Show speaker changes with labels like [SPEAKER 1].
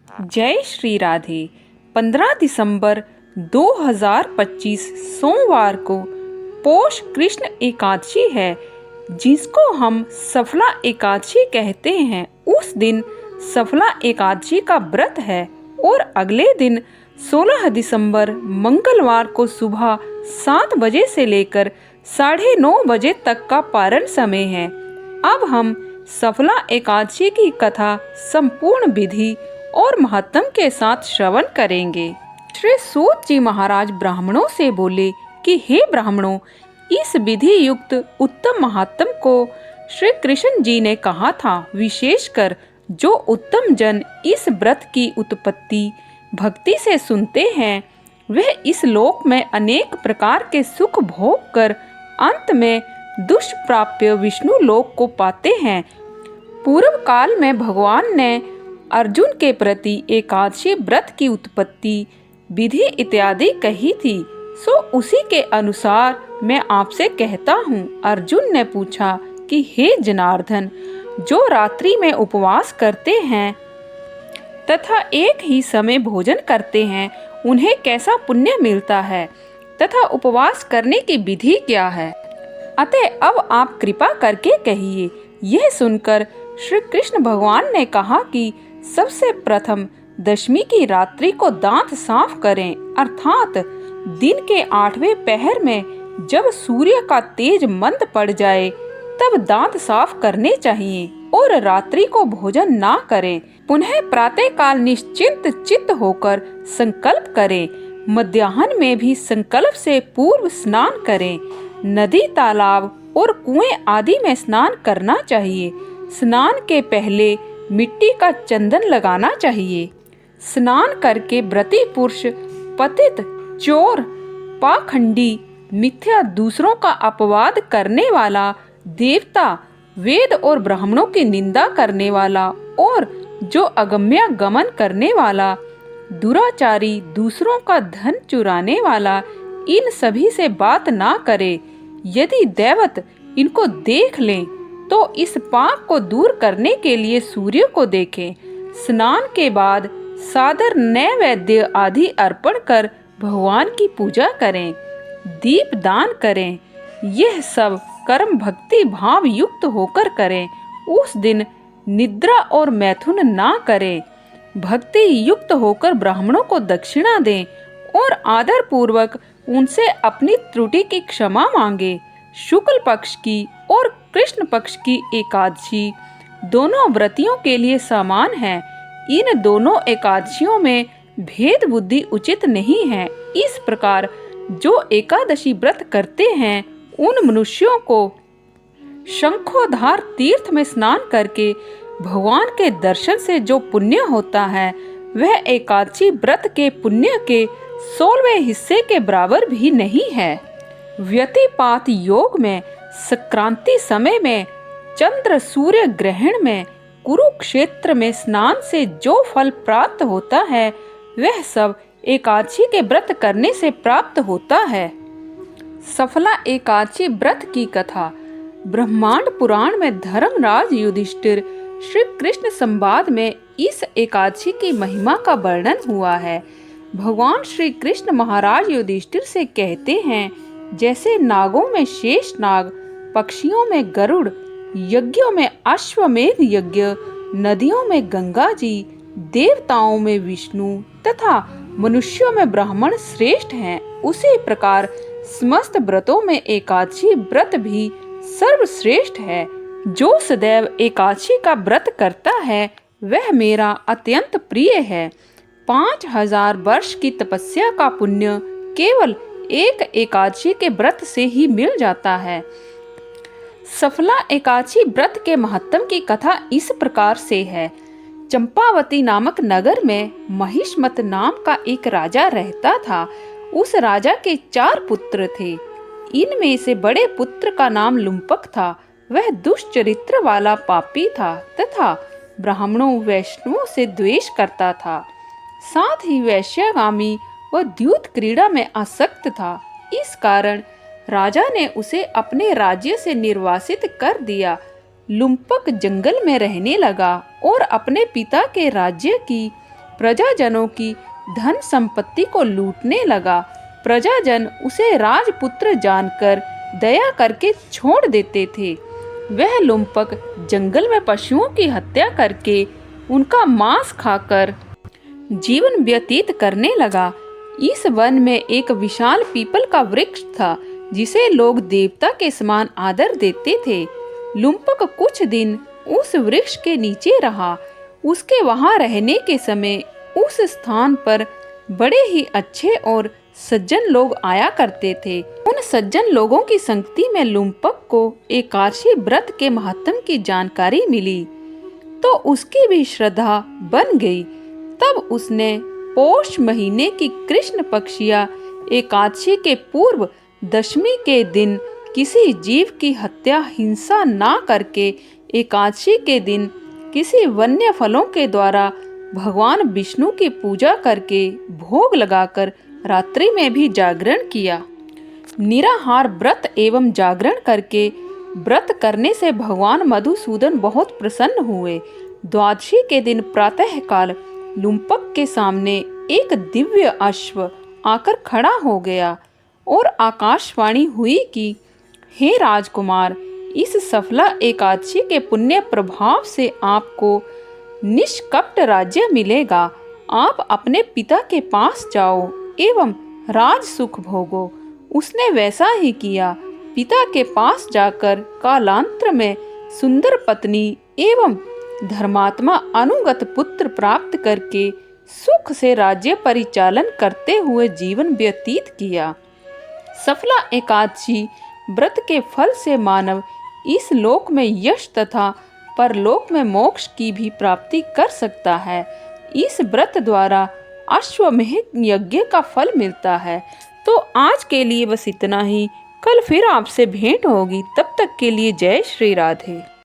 [SPEAKER 1] जय श्री राधे। 15 दिसंबर 2025 सोमवार को पौष कृष्ण एकादशी है, जिसको हम सफला एकादशी कहते हैं। उस दिन सफला एकादशी का व्रत है और अगले दिन 16 दिसंबर मंगलवार को सुबह 7 बजे से लेकर 9:30 बजे तक का पारण समय है। अब हम सफला एकादशी की कथा संपूर्ण विधि और महत्व के साथ श्रवण करेंगे। श्री सूत जी महाराज ब्राह्मणों से बोले कि हे ब्राह्मणों, इस विधि युक्त उत्तम महात्म को श्री कृष्ण जी ने कहा था। विशेषकर जो उत्तम जन इस व्रत की उत्पत्ति भक्ति से सुनते हैं, वह इस लोक में अनेक प्रकार के सुख भोग कर अंत में दुष्प्राप्य विष्णु लोक को पाते हैं। पूर्व काल में भगवान ने अर्जुन के प्रति एकादशी व्रत की उत्पत्ति विधि इत्यादि कही थी, सो उसी के अनुसार मैं आपसे कहता हूँ। अर्जुन ने पूछा कि हे जनार्दन, जो रात्रि में उपवास करते हैं तथा एक ही समय भोजन करते हैं, उन्हें कैसा पुण्य मिलता है तथा उपवास करने की विधि क्या है? अतः अब आप कृपा करके कहिए। यह सुनकर श्री कृष्ण भगवान ने कहा कि सबसे प्रथम दशमी की रात्रि को दांत साफ करें, अर्थात दिन के 8वें पहर में जब सूर्य का तेज मंद पड़ जाए तब दांत साफ करने चाहिए और रात्रि को भोजन ना करें। पुनः प्रातः काल निश्चिंत चित्त होकर संकल्प करें। मध्याह्न में भी संकल्प से पूर्व स्नान करें। नदी, तालाब और कुएं आदि में स्नान करना चाहिए। स्नान के पहले मिट्टी का चंदन लगाना चाहिए। स्नान करके व्रती पुरुष पतित, चोर, पाखंडी, मिथ्या, दूसरों का अपवाद करने वाला, देवता, वेद और ब्राह्मणों की निंदा करने वाला और जो अगम्य गमन करने वाला, दुराचारी, दूसरों का धन चुराने वाला, इन सभी से बात ना करे। यदि दैवत इनको देख लें तो इस पाप को दूर करने के लिए सूर्य को देखें। स्नान के बाद सादर नैवेद्य आदि अर्पण कर भगवान की पूजा करें। दीप दान करें। यह सब कर्म भक्ति भाव युक्त होकर करें। उस दिन निद्रा और मैथुन ना करें। भक्ति युक्त होकर ब्राह्मणों को दक्षिणा दें और आदर पूर्वक उनसे अपनी त्रुटि की क्षमा मांगे। शुक्ल पक्ष की और कृष्ण पक्ष की एकादशी दोनों व्रतियों के लिए समान है। इन दोनों एकादशियों में भेद बुद्धि उचित नहीं है। इस प्रकार जो एकादशी व्रत करते हैं, उन मनुष्यों को शंखोधार तीर्थ में स्नान करके भगवान के दर्शन से जो पुण्य होता है, वह एकादशी व्रत के पुण्य के 16वें हिस्से के बराबर भी नहीं है। व्यतिपात योग में संक्रांति समय में, चंद्र सूर्य ग्रहण में, कुरुक्षेत्र में स्नान से जो फल प्राप्त होता है, वह सब एकादशी के व्रत करने से प्राप्त होता है। सफला एकादशी व्रत की कथा। ब्रह्मांड पुराण में धर्मराज युधिष्ठिर श्री कृष्ण संवाद में इस एकादशी की महिमा का वर्णन हुआ है। भगवान श्री कृष्ण महाराज युधिष्ठिर से कहते हैं, जैसे नागों में शेष नाग, पक्षियों में गरुड़, यज्ञों में अश्वमेध यज्ञ, नदियों में गंगा जी, देवताओं में विष्णु तथा मनुष्यों में ब्राह्मण श्रेष्ठ हैं, उसी प्रकार समस्त व्रतों में एकादशी व्रत भी सर्वश्रेष्ठ है। जो सदैव एकादशी का व्रत करता है, वह मेरा अत्यंत प्रिय है। 5000 वर्ष की तपस्या का पुण्य केवल एक एकादशी के व्रत से ही मिल जाता है। सफला एकादशी व्रत के महत्व की कथा इस प्रकार से है। चंपावती नामक नगर में महिष्मत नाम का एक राजा रहता था। उस राजा के 4 पुत्र थे। इनमें से बड़े पुत्र का नाम लुम्पक था। वह दुष्चरित्र वाला पापी था तथा ब्राह्मणों वैष्णवों से द्वेष करता था। साथ ही वैश्यगामी व द्यूत क्रीड़ा में आसक्त था। इस कारण राजा ने उसे अपने राज्य से निर्वासित कर दिया। लुम्पक जंगल में रहने लगा और अपने पिता के राज्य की प्रजाजनों की धन संपत्ति को लूटने लगा। प्रजाजन उसे राजपुत्र जानकर दया करके छोड़ देते थे। वह लुम्पक जंगल में पशुओं की हत्या करके उनका मांस खाकर जीवन व्यतीत करने लगा। इस वन में एक विशाल पीपल का वृक्ष था जिसे लोग देवता के समान आदर देते थे। लुम्पक कुछ दिन उस वृक्ष के नीचे रहा। उसके वहां रहने के समय उस स्थान पर बड़े ही अच्छे और सज्जन लोग आया करते थे। उन सज्जन लोगों की संगति में लुम्पक को एकादशी व्रत के महत्व की जानकारी मिली तो उसकी भी श्रद्धा बन गई। तब उसने पौष महीने की कृष्ण पक्षिया एकादशी के पूर्व दशमी के दिन किसी जीव की हत्या हिंसा ना करके एकादशी के दिन किसी वन्य फलों के द्वारा भगवान विष्णु की पूजा करके भोग लगाकर रात्रि में भी जागरण किया। निराहार व्रत एवं जागरण करके व्रत करने से भगवान मधुसूदन बहुत प्रसन्न हुए। द्वादशी के दिन प्रातः काल लुम्पक के सामने एक दिव्य अश्व आकर खड़ा हो गया और आकाशवाणी हुई कि हे राजकुमार, इस सफला एकादशी के पुण्य प्रभाव से आपको निष्कपट राज्य मिलेगा। आप अपने पिता के पास जाओ एवं राज सुख भोगो। उसने वैसा ही किया। पिता के पास जाकर कालांतर में सुंदर पत्नी एवं धर्मात्मा अनुगत पुत्र प्राप्त करके सुख से राज्य परिचालन करते हुए जीवन व्यतीत किया। सफला एकादशी व्रत के फल से मानव इस लोक में यश तथा परलोक में मोक्ष की भी प्राप्ति कर सकता है। इस व्रत द्वारा अश्वमेध यज्ञ का फल मिलता है। तो आज के लिए बस इतना ही। कल फिर आपसे भेंट होगी। तब तक के लिए जय श्री राधे।